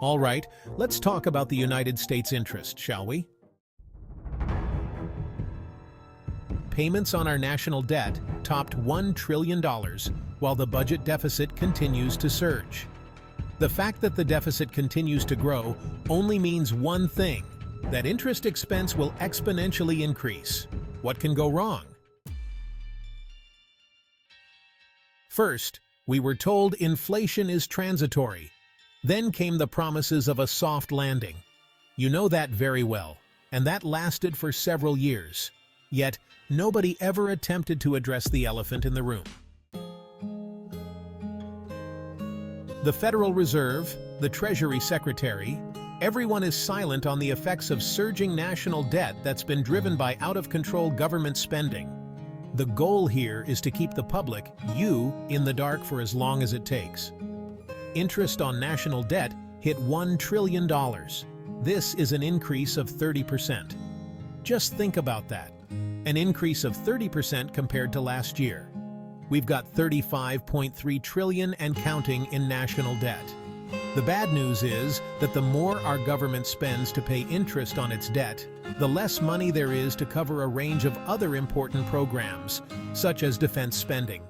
All right, let's talk about the United States interest, shall we? Payments on our national debt topped $1 trillion, while the budget deficit continues to surge. The fact that the deficit continues to grow only means one thing: that interest expense will exponentially increase. What can go wrong? First, we were told inflation is transitory. Then came the promises of a soft landing. You know that very well, and that lasted for several years. Yet, nobody ever attempted to address the elephant in the room. The Federal Reserve, the Treasury Secretary, everyone is silent on the effects of surging national debt that's been driven by out-of-control government spending. The goal here is to keep the public, you, in the dark for as long as it takes. Interest on national debt hit $1 trillion. This is an increase of 30%. Just think about that. An increase of 30% compared to last year. We've got $35.3 trillion and counting in national debt. The bad news is that the more our government spends to pay interest on its debt, the less money there is to cover a range of other important programs, such as defense spending.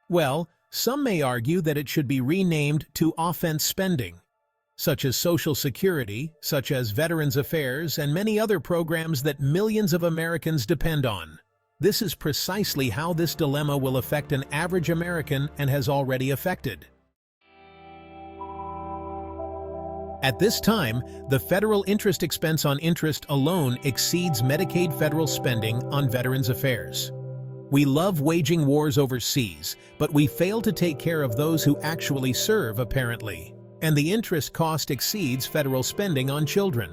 Well, some may argue that it should be renamed to offense spending, such as Social Security, such as Veterans Affairs, and many other programs that millions of Americans depend on. This is precisely how this dilemma will affect an average American and has already affected. At this time, the federal interest expense on interest alone exceeds Medicaid federal spending on Veterans Affairs. We love waging wars overseas, but we fail to take care of those who actually serve, apparently. And the interest cost exceeds federal spending on children.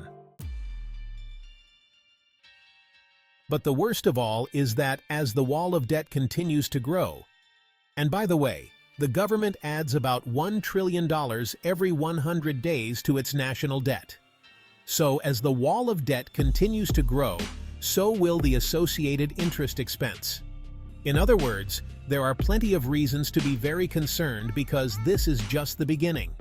But the worst of all is that as the wall of debt continues to grow, and by the way, the government adds about $1 trillion every 100 days to its national debt. So as the wall of debt continues to grow, so will the associated interest expense. In other words, there are plenty of reasons to be very concerned because this is just the beginning.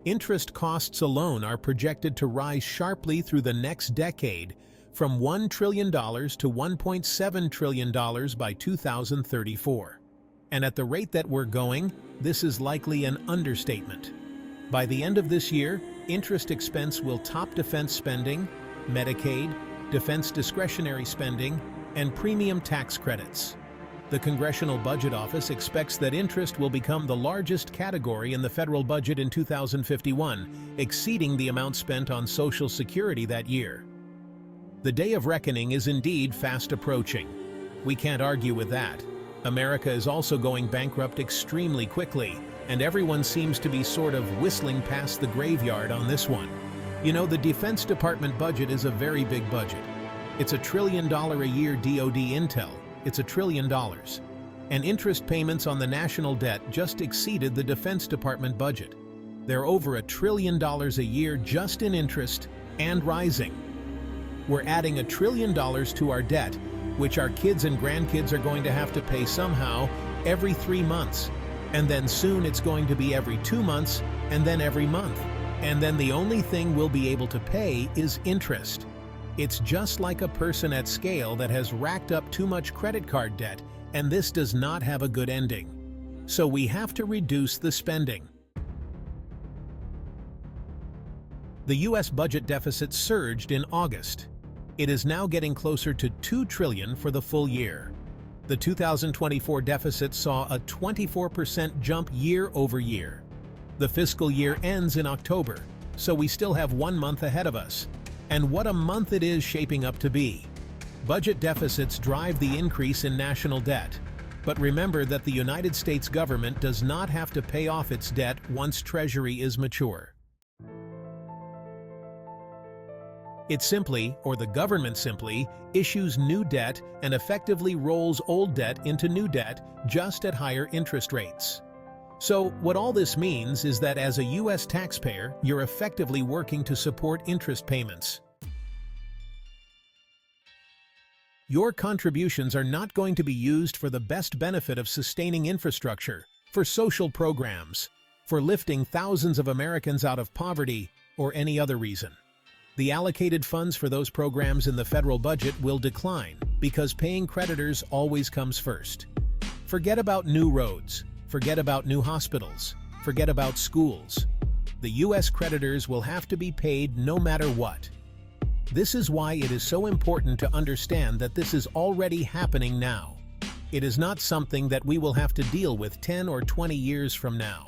Interest costs alone are projected to rise sharply through the next decade, from $1 trillion to $1.7 trillion by 2034. And at the rate that we're going, this is likely an understatement. By the end of this year, interest expense will top defense spending, Medicaid, defense discretionary spending, and premium tax credits. The Congressional Budget Office expects that interest will become the largest category in the federal budget in 2051, exceeding the amount spent on Social Security that year. The day of reckoning is indeed fast approaching. We can't argue with that. America is also going bankrupt extremely quickly, and everyone seems to be sort of whistling past the graveyard on this one. You know, the Defense Department budget is a very big budget. It's $1 trillion a year DoD intel. It's $1 trillion. And interest payments on the national debt just exceeded the Defense Department budget. They're over $1 trillion a year just in interest and rising. We're adding $1 trillion to our debt, which our kids and grandkids are going to have to pay somehow every 3 months. And then soon it's going to be every 2 months, and then every month. And then the only thing we'll be able to pay is interest. It's just like a person at scale that has racked up too much credit card debt, and this does not have a good ending. So we have to reduce the spending. The U.S. budget deficit surged in August. It is now getting closer to $2 trillion for the full year. The 2024 deficit saw a 24% jump year over year. The fiscal year ends in October, so we still have 1 month ahead of us. And what a month it is shaping up to be. Budget deficits drive the increase in national debt. But remember that the United States government does not have to pay off its debt once Treasury is mature. It simply, or the government simply, issues new debt and effectively rolls old debt into new debt just at higher interest rates. So what all this means is that as a U.S. taxpayer, you're effectively working to support interest payments. Your contributions are not going to be used for the best benefit of sustaining infrastructure, for social programs, for lifting thousands of Americans out of poverty, or any other reason. The allocated funds for those programs in the federal budget will decline because paying creditors always comes first. Forget about new roads. Forget about new hospitals. Forget about schools. The U.S. creditors will have to be paid no matter what. This is why it is so important to understand that this is already happening now. It is not something that we will have to deal with 10 or 20 years from now.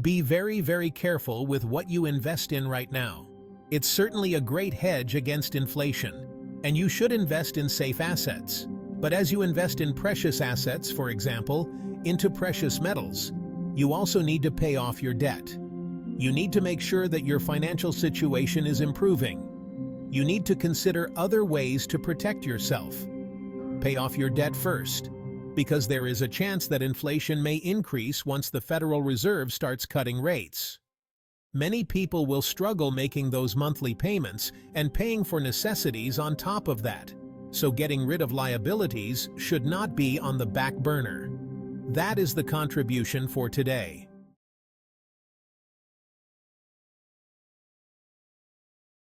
Be very, very careful with what you invest in right now. It's certainly a great hedge against inflation, and you should invest in safe assets. But as you invest in precious assets, for example, into precious metals, you also need to pay off your debt. You need to make sure that your financial situation is improving. You need to consider other ways to protect yourself. Pay off your debt first, because there is a chance that inflation may increase once the Federal Reserve starts cutting rates. Many people will struggle making those monthly payments and paying for necessities on top of that, so getting rid of liabilities should not be on the back burner. That is the contribution for today.